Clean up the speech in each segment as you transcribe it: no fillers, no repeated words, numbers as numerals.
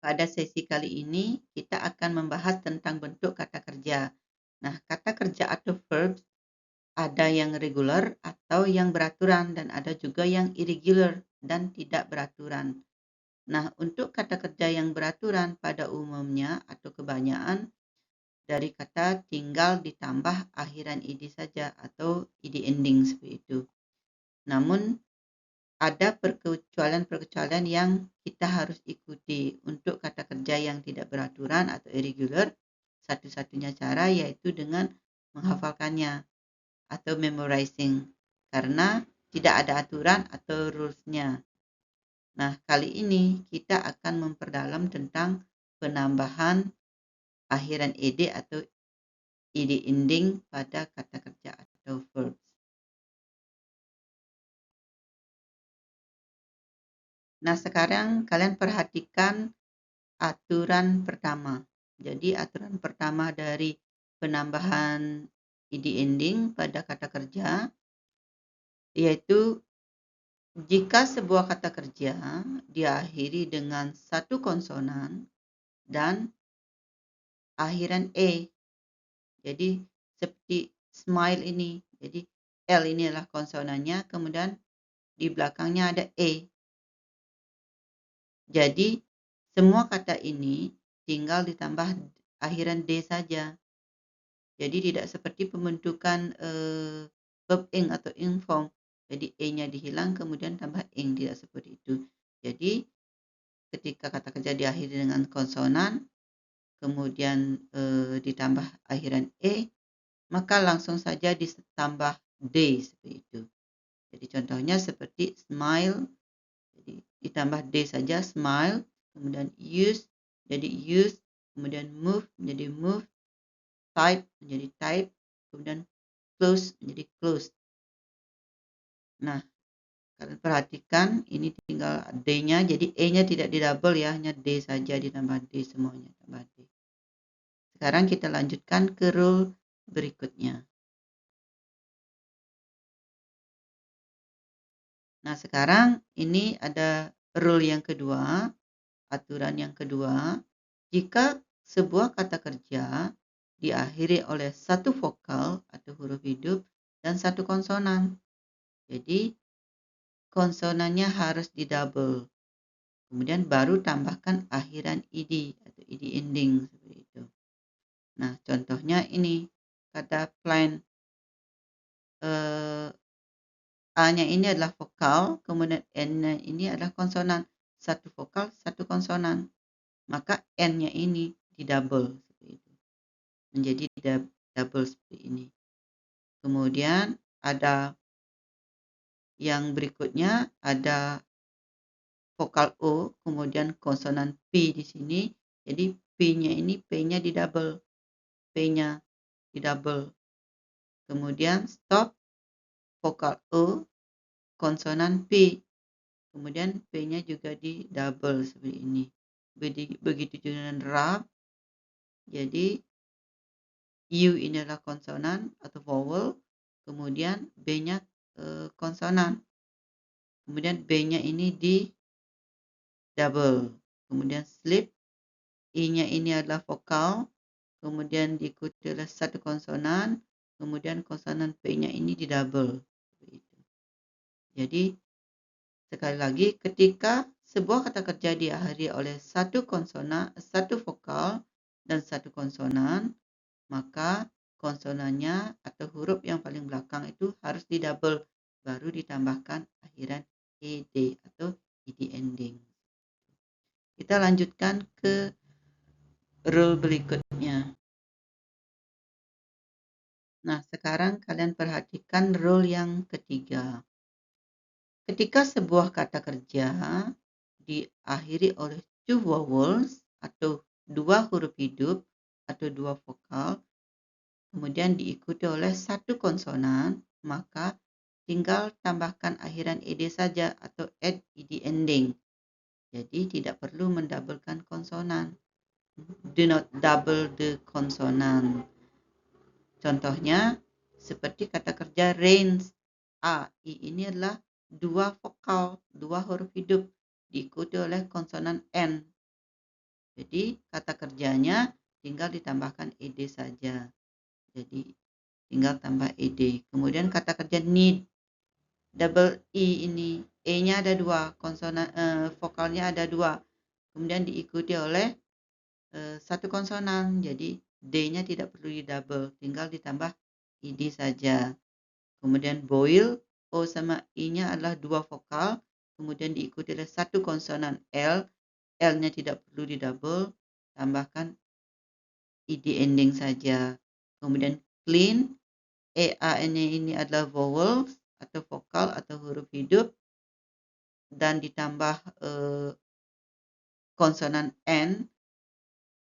Pada sesi kali ini, kita akan membahas tentang bentuk kata kerja. Nah, kata kerja atau verbs ada yang regular atau yang beraturan dan ada juga yang irregular dan tidak beraturan. Nah, untuk kata kerja yang beraturan pada umumnya atau kebanyakan dari kata tinggal ditambah akhiran id saja atau id ending seperti itu. Namun, ada perkecualian-perkecualian yang kita harus ikuti untuk kata kerja yang tidak beraturan atau irregular. Satu-satunya cara yaitu dengan menghafalkannya atau memorizing karena tidak ada aturan atau rules-nya. Nah, kali ini kita akan memperdalam tentang penambahan akhiran ed atau id ending pada kata kerja atau verbs. Nah, sekarang kalian perhatikan aturan pertama. Jadi aturan pertama dari penambahan id ending pada kata kerja yaitu jika sebuah kata kerja diakhiri dengan satu konsonan dan akhiran e. Jadi seperti smile ini. Jadi L ini adalah konsonannya, kemudian di belakangnya ada e. Jadi semua kata ini tinggal ditambah akhiran d saja. Jadi tidak seperti pembentukan verb ing atau ing form. Jadi e-nya dihilang kemudian tambah ing, tidak seperti itu. Jadi ketika kata kerja diakhiri dengan konsonan kemudian ditambah akhiran e, maka langsung saja ditambah d seperti itu. Jadi contohnya seperti smile, jadi ditambah d saja smile, kemudian use jadi use, kemudian move menjadi move, type menjadi type, kemudian close menjadi close. Nah, kalian perhatikan ini tinggal d-nya, jadi e-nya tidak didouble ya, hanya d saja ditambah d semuanya, tambah d. Sekarang kita lanjutkan ke rule berikutnya. Nah, sekarang ini ada rule yang kedua, aturan yang kedua. Jika sebuah kata kerja diakhiri oleh satu vokal atau huruf hidup dan satu konsonan. Jadi, konsonannya harus didouble. Kemudian baru tambahkan akhiran id atau id ending seperti itu. Nah, contohnya ini kata plan. A-nya ini adalah vokal, kemudian N-nya ini adalah konsonan. Satu vokal, satu konsonan. Maka N-nya ini didouble seperti itu. Menjadi double seperti ini. Kemudian ada yang berikutnya, ada vokal O, kemudian konsonan P di sini. Jadi P-nya ini, P-nya didouble. P-nya didouble. Kemudian stop, vokal O, konsonan P. Kemudian P-nya juga di double seperti ini. Begitu juga dengan rap. Jadi U ini adalah konsonan atau vowel. Kemudian B-nya konsonan. Kemudian B-nya ini di double. Kemudian slip. I-nya ini adalah vokal. Kemudian diikuti oleh satu konsonan. Kemudian konsonan P-nya ini di double. Jadi sekali lagi, ketika sebuah kata kerja diakhiri oleh satu konsonan, satu vokal dan satu konsonan, maka konsonannya atau huruf yang paling belakang itu harus didouble, baru ditambahkan akhiran ed atau id ending. Kita lanjutkan ke rule berikutnya. Nah, sekarang kalian perhatikan rule yang ketiga. Ketika sebuah kata kerja diakhiri oleh two vowels atau dua huruf hidup atau dua vokal, kemudian diikuti oleh satu konsonan, maka tinggal tambahkan akhiran ed saja atau add id ending. Jadi tidak perlu mendabelkan konsonan. Do not double the consonant. Contohnya seperti kata kerja rains. A, I ini adalah dua vokal, dua huruf hidup diikuti oleh konsonan N. Jadi kata kerjanya tinggal ditambahkan ed saja. Jadi tinggal tambah ed. Kemudian kata kerja need, double e ini, e-nya ada 2, konsonan vokalnya ada 2. Kemudian diikuti oleh satu konsonan. Jadi d-nya tidak perlu di double, tinggal ditambah ed saja. Kemudian boil, o sama i-nya adalah 2 vokal, kemudian diikuti oleh satu konsonan l, l-nya tidak perlu di double, tambahkan ed ending saja. Kemudian clean, e-a-n-nya ini adalah vowel atau vokal atau huruf hidup, dan ditambah konsonan n,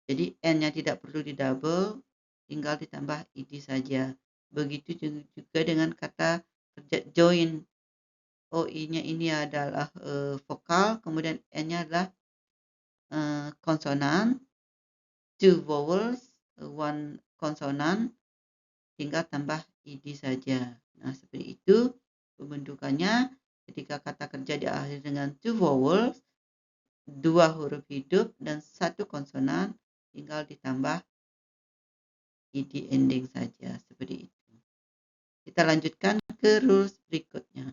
jadi n-nya tidak perlu di double, tinggal ditambah ed saja. Begitu juga dengan kata kerja join, OI-nya ini adalah vokal, kemudian N-nya adalah konsonan, 2 vowels, 1 konsonan, tinggal tambah ed saja. Nah, seperti itu pembentukannya ketika kata kerja diakhiri dengan 2 vowels, 2 huruf hidup, dan 1 konsonan, tinggal ditambah ed ending saja. Seperti itu. Kita lanjutkan ke rules berikutnya.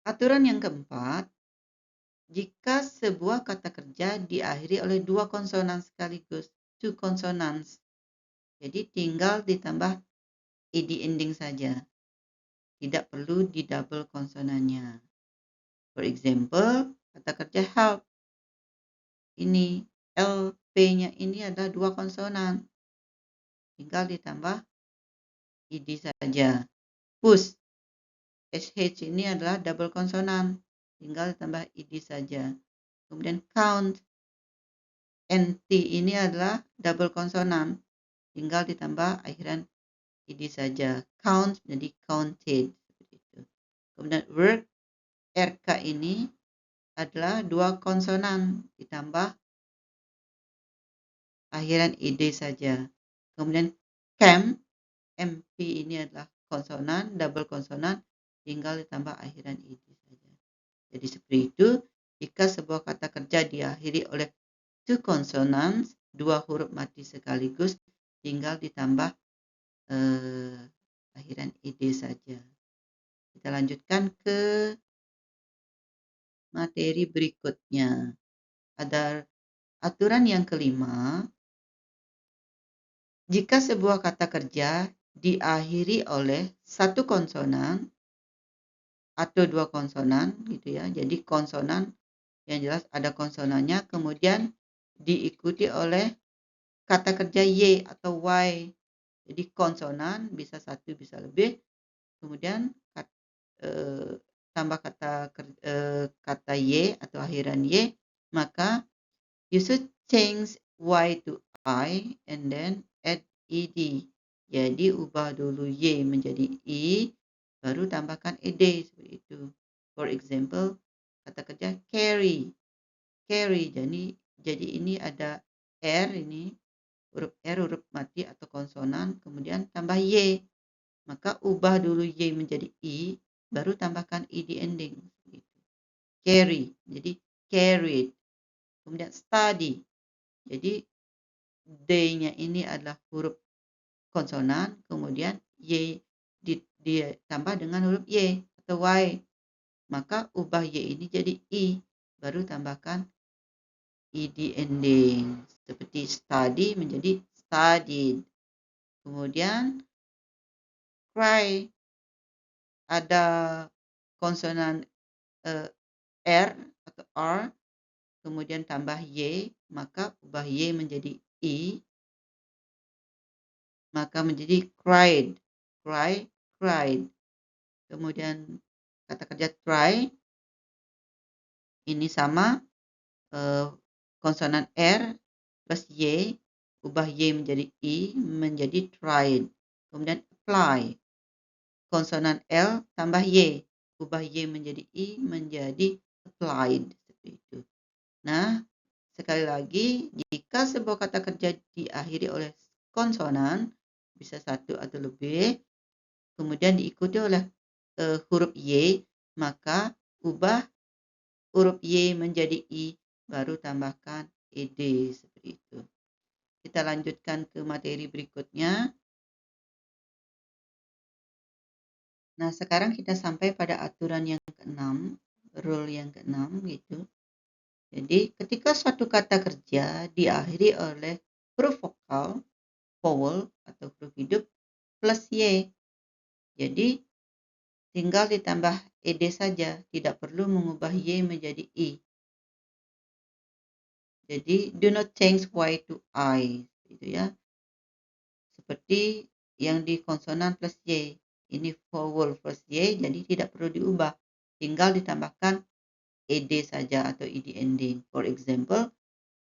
Aturan yang keempat, jika sebuah kata kerja diakhiri oleh 2 konsonan sekaligus, 2 consonants, jadi tinggal ditambah ed ending saja, tidak perlu di double konsonannya. For example, kata kerja help, ini LP-nya ini adalah 2 konsonan, tinggal ditambah ed saja. Push, SH ini adalah double konsonan, tinggal ditambah ed saja. Kemudian count, NT ini adalah double konsonan, tinggal ditambah akhiran ed saja. Count jadi counted. Kemudian work, RK ini adalah 2 konsonan, ditambah akhiran ed saja. Kemudian camp, MP ini adalah konsonan, double konsonan, tinggal ditambah akhiran ed saja. Jadi seperti itu, jika sebuah kata kerja diakhiri oleh 2 consonants, 2 huruf mati sekaligus, tinggal ditambah akhiran ed saja. Kita lanjutkan ke materi berikutnya. Ada aturan yang kelima, jika sebuah kata kerja diakhiri oleh 1 konsonan atau 2 konsonan, gitu ya. Jadi konsonan yang jelas ada konsonannya, kemudian diikuti oleh kata kerja y atau y. Jadi konsonan bisa 1 bisa lebih, kemudian tambah kata y atau akhiran y, maka you should change y to I and then add ed. Jadi ubah dulu y menjadi i, baru tambahkan ed, seperti itu. For example, kata kerja carry. Carry, jadi ini ada r, ini huruf r, huruf mati atau konsonan, kemudian tambah y. Maka ubah dulu y menjadi i, baru tambahkan ed ending. Carry, jadi carried. Kemudian study, jadi d-nya ini adalah huruf konsonan, kemudian y ditambah dengan huruf y atau y. Maka ubah y ini jadi i, baru tambahkan ed ending. Seperti study menjadi studied. Kemudian cry, ada konsonan r atau r, kemudian tambah y, maka ubah y menjadi i, maka menjadi cried. Cry, cried. Kemudian kata kerja try, ini sama, konsonan r plus y, ubah y menjadi i, menjadi tried. Kemudian apply, konsonan l tambah y, ubah y menjadi i, menjadi applied. Seperti itu. Nah, sekali lagi, jika sebuah kata kerja diakhiri oleh konsonan, bisa 1 atau lebih, kemudian diikuti oleh huruf y, maka ubah huruf Y menjadi I, baru tambahkan ed seperti itu. Kita lanjutkan ke materi berikutnya. Nah, sekarang kita sampai pada aturan yang ke-6, rule yang ke-6 gitu. Jadi, ketika suatu kata kerja diakhiri oleh huruf vokal, vowel atau huruf hidup plus Y. Jadi, tinggal ditambah ed saja, tidak perlu mengubah Y menjadi I. Jadi, do not change Y to I, gitu ya. Seperti yang di konsonan plus Y. Ini vowel plus Y, jadi tidak perlu diubah. Tinggal ditambahkan ed saja atau ed ending. For example,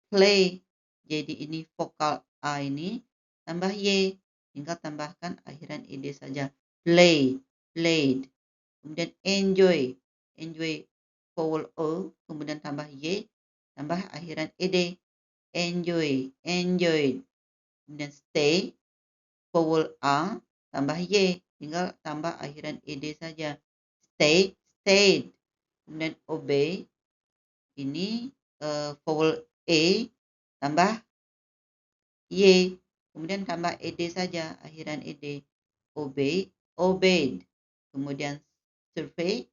play. Jadi ini vokal A ini tambah Y. Tinggal tambahkan akhiran ed saja. Play, played. Kemudian enjoy. Enjoy vowel O. Kemudian tambah Y. Tambah akhiran ed. Enjoy, enjoyed. Kemudian stay. Vowel A tambah Y. Tinggal tambah akhiran ed saja. Stay, stayed. Kemudian obey. Ini vowel E tambah Y. Kemudian tambah ed saja, akhiran ed. Obey, obeyed. Kemudian survey.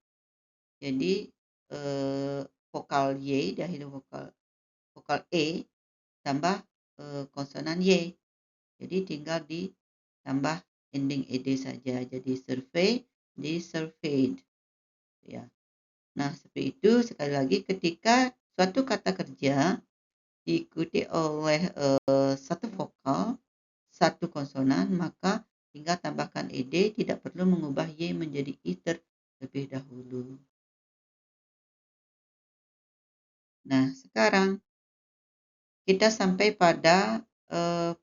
Jadi vokal Y dahulu vokal E tambah konsonan Y. Jadi tinggal ditambah ending ed saja. Jadi survey, di surveyed. Ya. Nah, seperti itu. Sekali lagi, ketika suatu kata kerja diikuti oleh satu vokal, satu konsonan, maka tinggal tambahkan ed, tidak perlu mengubah Y menjadi I terlebih dahulu. Nah, sekarang kita sampai pada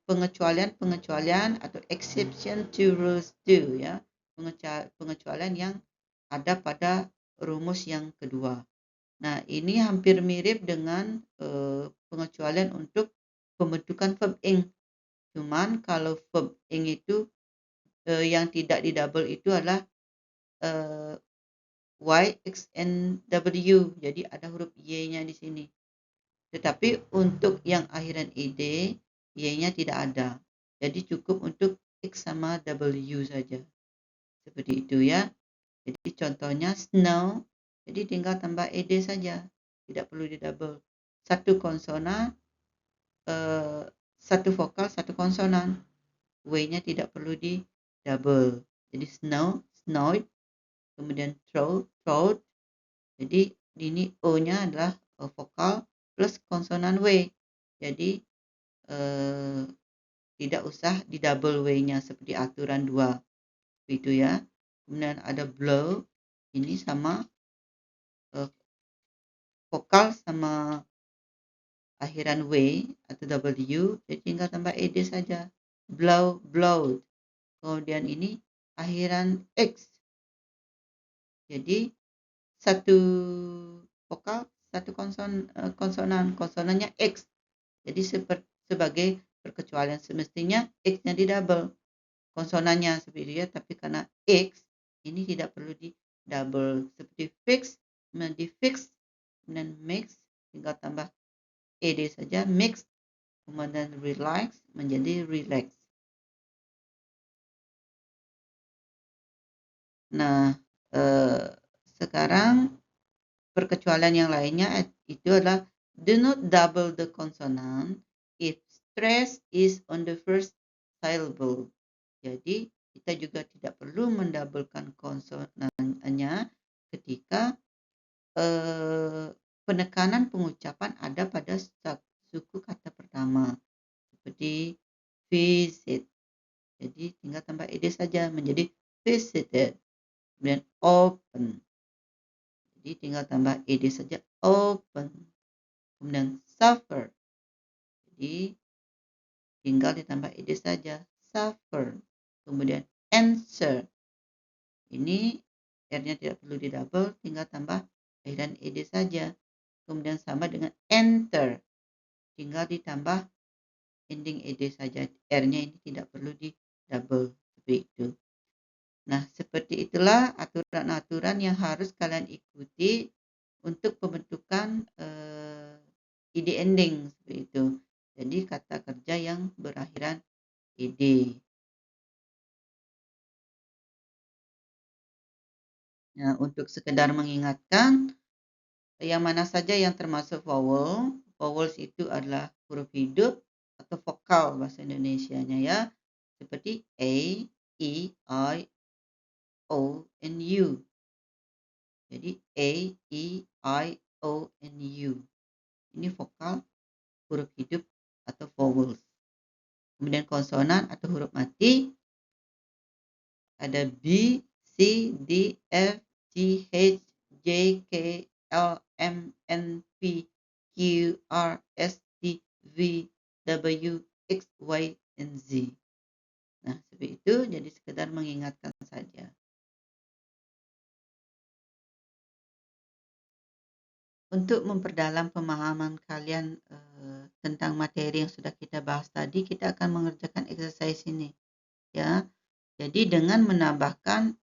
pengecualian atau exception to rules 2 ya. Pengecualian yang ada pada rumus yang kedua. Nah, ini hampir mirip dengan pengecualian untuk pembentukan verb ing. Cuman kalau verb ing itu yang tidak di double itu adalah Y, X, and W. Jadi ada huruf Y-nya di sini. Tetapi untuk yang akhiran ed, Y-nya tidak ada. Jadi cukup untuk X sama W saja. Seperti itu ya. Jadi contohnya snow. Jadi tinggal tambah ed saja. Tidak perlu di double. Satu konsonan, satu vokal, satu konsonan. W-nya tidak perlu di double. Jadi snow, snowed. Kemudian throw, throwed. Jadi ini O-nya adalah vokal plus konsonan W. Jadi tidak usah di double W-nya seperti aturan 2. Itu ya. Kemudian ada blow. Ini sama vokal sama akhiran W atau W. Jadi tinggal tambah ed saja. Blow, blowed. Kemudian ini akhiran X. Jadi satu vokal, satu konsonan. Konsonannya X. Jadi sebagai perkecualian semestinya X-nya di double. Konsonannya seperti itu ya, tapi karena X ini tidak perlu di double. Seperti fix, di fix, dan mix, tinggal tambah ed saja, mix, kemudian relax menjadi relax. Nah, sekarang perkecualian yang lainnya itu adalah do not double the consonant if stress is on the first syllable. Jadi kita juga tidak perlu mendabelkan konsonannya ketika penekanan pengucapan ada pada suku kata pertama. Seperti visit. Jadi tinggal tambah ed saja menjadi visited. Kemudian open. Jadi tinggal tambah ed saja, open. Kemudian suffer. Jadi tinggal ditambah ed saja, suffer. Kemudian answer. Ini R-nya tidak perlu di double, tinggal tambah akhiran ed saja. Kemudian sama dengan enter. Tinggal ditambah ending ed saja. R-nya ini tidak perlu di double. Seperti itu. Nah, seperti itulah aturan-aturan yang harus kalian ikuti untuk pembentukan ed ending seperti itu. Jadi kata kerja yang berakhiran ed. Nah, untuk sekedar mengingatkan, yang mana saja yang termasuk vowel. Vowels itu adalah huruf hidup atau vokal bahasa Indonesianya ya. Seperti A, E, I, O, and U. Jadi A, E, I, O, and U. Ini vokal huruf hidup atau vowels. Kemudian konsonan atau huruf mati ada B, C, D, F, G, H, J, K, L, M, N, P, Q, R, S, T, V, W, X, Y, dan Z. Nah, seperti itu, jadi sekedar mengingatkan saja. Untuk memperdalam pemahaman kalian tentang materi yang sudah kita bahas tadi, kita akan mengerjakan exercise ini. Ya, jadi dengan menambahkan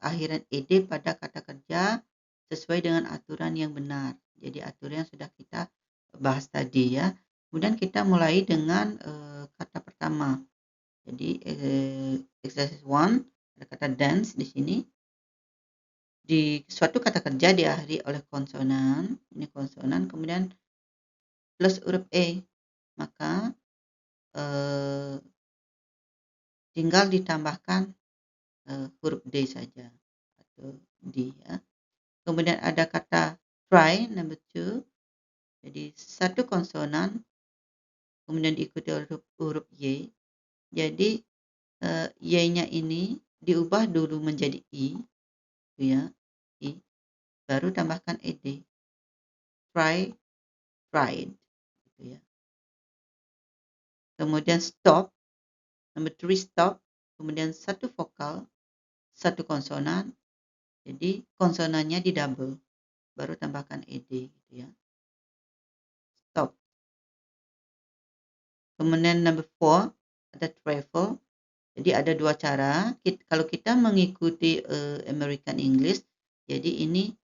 akhiran ed pada kata kerja sesuai dengan aturan yang benar. Jadi aturan yang sudah kita bahas tadi ya. Kemudian kita mulai dengan kata pertama. Jadi exercise 1 ada kata dance di sini. Di suatu kata kerja diakhiri oleh konsonan, ini konsonan, kemudian plus huruf e, maka tinggal ditambahkan huruf D saja atau D ya. Kemudian ada kata try number 2. Jadi satu konsonan kemudian diikuti oleh huruf Y. Jadi Y-nya ini diubah dulu menjadi I, ya, I. Baru tambahkan ed. Try, tried, gitu ya. Kemudian stop, number 3 stop. Kemudian satu vokal, satu konsonan. Jadi konsonannya di double. Baru tambahkan ed, gitu ya. Stop. Kemudian number 4 ada travel. Jadi ada dua cara. Kalau kita mengikuti American English, jadi ini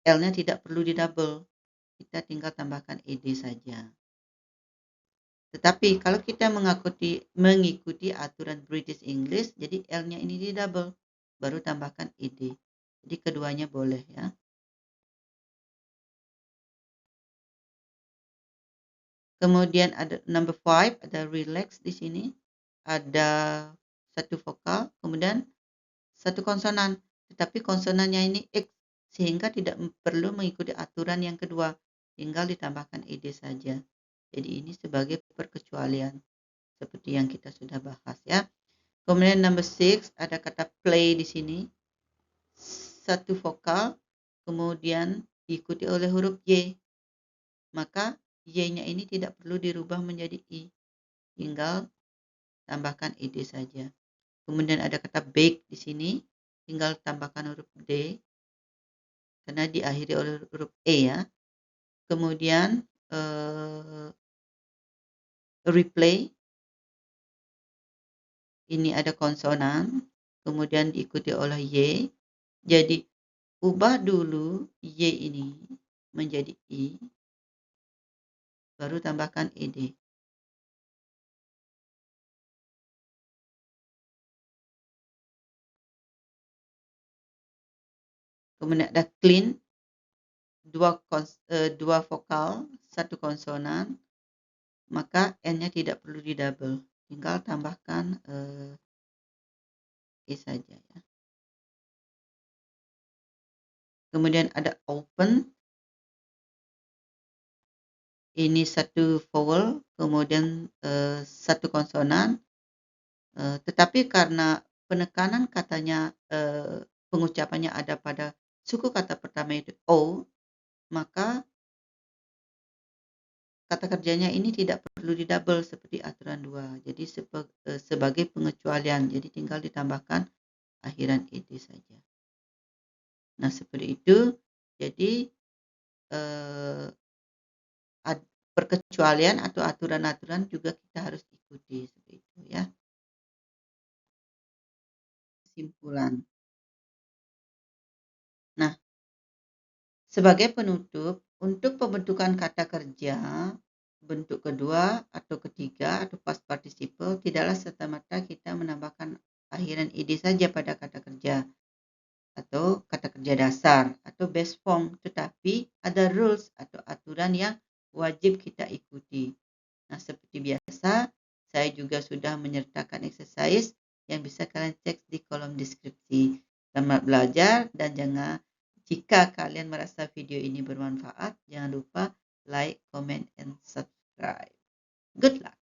L-nya tidak perlu di double. Kita tinggal tambahkan ed saja. Tetapi kalau kita mengikuti aturan British English, jadi L-nya ini di double. Baru tambahkan ed. Jadi keduanya boleh ya. Kemudian ada number 5, ada relax di sini. Ada satu vokal, kemudian satu konsonan. Tetapi konsonannya ini X, sehingga tidak perlu mengikuti aturan yang kedua. Tinggal ditambahkan ed saja. Jadi ini sebagai perkecualian. Seperti yang kita sudah bahas ya. Kemudian number 6, ada kata play di sini. Satu vokal, kemudian diikuti oleh huruf Y. Maka Y-nya ini tidak perlu dirubah menjadi I. Tinggal tambahkan ed saja. Kemudian ada kata bake di sini. Tinggal tambahkan huruf D. Karena diakhiri oleh huruf E ya. Kemudian replay. Ini ada konsonan. Kemudian diikuti oleh Y. Jadi ubah dulu Y ini menjadi I. Baru tambahkan ed. Kemudian ada clean. Dua vokal, satu konsonan. Maka N-nya tidak perlu di double. Tinggal tambahkan E saja ya. Kemudian ada open. Ini satu vowel, kemudian satu konsonan. Tetapi karena penekanan katanya, pengucapannya ada pada suku kata pertama itu O, maka kata kerjanya ini tidak perlu di double seperti aturan 2. Jadi sebagai pengecualian, jadi tinggal ditambahkan akhiran ed saja. Nah, seperti itu. Jadi perkecualian atau aturan-aturan juga kita harus ikuti seperti itu ya. Kesimpulan. Nah, Sebagai penutup, untuk pembentukan kata kerja, bentuk kedua atau ketiga atau past participle tidaklah serta-merta kita menambahkan akhiran ed saja pada kata kerja atau kata kerja dasar atau base form, tetapi ada rules atau aturan yang wajib kita ikuti. Nah, seperti biasa, saya juga sudah menyertakan exercise yang bisa kalian cek di kolom deskripsi. Selamat belajar dan jika kalian merasa video ini bermanfaat, jangan lupa like, comment, and subscribe. Good luck!